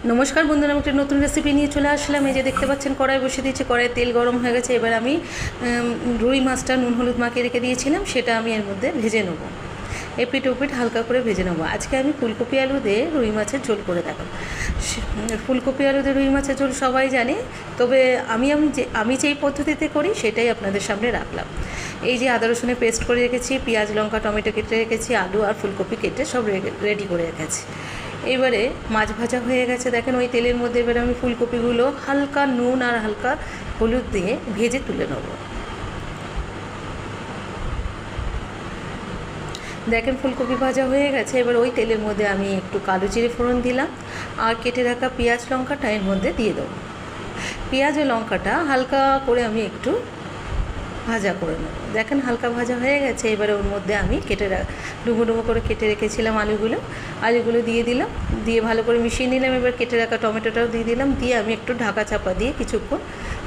নমস্কার বন্ধুরা, আমি একটা নতুন রেসিপি নিয়ে চলে আসলাম। এই যে দেখতে পাচ্ছেন কড়াই বসিয়ে দিয়েছি, কড়াইয়ে তেল গরম হয়ে গেছে। এবার আমি রুই মাছটা নুন হলুদ মাখিয়ে রেখে দিয়েছিলাম, সেটা আমি এর মধ্যে ভেজে নেবো। এপিট ওপিট হালকা করে ভেজে নেবো। আজকে আমি ফুলকপি আলু দিয়ে রুই মাছের ঝোল করে দেখাবো। ফুলকপি আলু দিয়ে রুই মাছের ঝোল সবাই জানে, তবে আমি যেই পদ্ধতিতে করি সেটাই আপনাদের সামনে রাখলাম। এই যে আদা রসুনের পেস্ট করে রেখেছি, পেঁয়াজ লঙ্কা টমেটো কেটে রেখেছি, আলু আর ফুলকপি কেটে সব রেডি করে রেখেছি। এবারে মাছ ভাজা হয়ে গেছে, দেখেন ওই তেলের মধ্যে এবারে আমি ফুলকপিগুলো হালকা নুন আর হালকা হলুদ দিয়ে ভেজে তুলে নেব। দেখেন ফুলকপি ভাজা হয়ে গেছে। এবার ওই তেলের মধ্যে আমি একটু কালো জিরে ফোড়ন দিলাম আর কেটে রাখা পেঁয়াজ লঙ্কাটা এর মধ্যে দিয়ে দেবো। পেঁয়াজ ও লঙ্কাটা হালকা করে আমি একটু ভাজা করে নেব। দেখেন হালকা ভাজা হয়ে গেছে। এবারে ওর মধ্যে আমি ডুবো ডুবো করে কেটে রেখেছিলাম আলুগুলো দিয়ে দিলাম, দিয়ে ভালো করে মিশিয়ে নিলাম। এবার কেটে রাখা টমেটোটাও দিয়ে দিলাম, দিয়ে আমি একটু ঢাকা চাপা দিয়ে কিছুক্ষণ,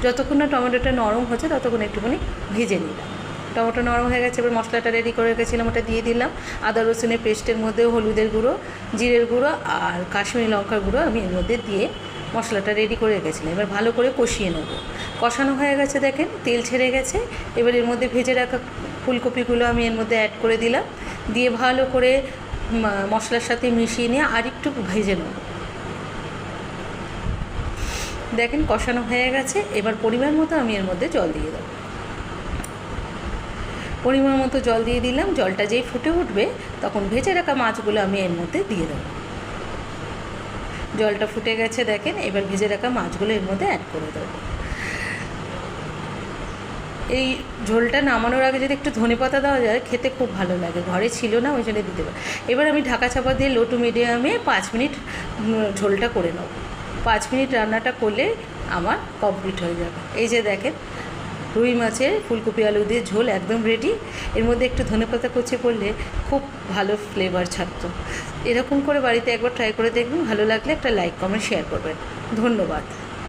যতক্ষণ না টমেটোটা নরম হচ্ছে ততক্ষণ একটুখানি ভেজে নিলাম। টমেটো নরম হয়ে গেছে, এবার মশলাটা রেডি করে রেখেছিলাম ওটা দিয়ে দিলাম। আদা রসুনের পেস্টের মধ্যে হলুদের গুঁড়ো, জিরের গুঁড়ো আর কাশ্মীরি লঙ্কার গুঁড়ো আমি এর মধ্যে দিয়ে মশলাটা রেডি করে রেখেছিলাম। এবার ভালো করে কষিয়ে নেব। কষানো হয়ে গেছে, দেখেন তেল ছেড়ে গেছে। এবার এর মধ্যে ভেজে রাখা ফুলকপিগুলো আমি এর মধ্যে অ্যাড করে দিলাম, দিয়ে ভালো করে মশলার সাথে মিশিয়ে নিয়ে আর একটু ভেজে নেব। দেখেন কষানো হয়ে গেছে। এবার পরিমাণ মতো আমি এর মধ্যে জল দিয়ে দেবো। পরিমাণ মতো জল দিয়ে দিলাম। জলটা যেই ফুটে উঠবে তখন ভেজে রাখা মাছগুলো আমি এর মধ্যে দিয়ে দেবো। জলটা ফুটে গেছে, দেখেন এবার ভেজে রাখা মাছগুলো এর মধ্যে অ্যাড করে দেবো। এই ঝোলটা নামানোর আগে যদি একটু ধনেপাতা দেওয়া যায় খেতে খুব ভালো লাগে, ঘরে ছিল না ওই জন্য দিতে পারি। এবার আমি ঢাকা চাপা দিয়ে লো টু মিডিয়ামে 5 মিনিট ঝোলটা করে নেব। 5 মিনিট রান্নাটা করলে আমার কমপ্লিট হয়ে যাবে। এই যে দেখেন রুই মাছের ফুলকপি আলু দিয়ে ঝোল একদম রেডি। এর মধ্যে একটু ধনেপাতা কুচি করলে খুব ভালো ফ্লেভার ছাড়তো। এরকম করে বাড়িতে একবার ট্রাই করে দেখবেন, ভালো লাগলে একটা লাইক কমেন্ট শেয়ার করবেন। ধন্যবাদ।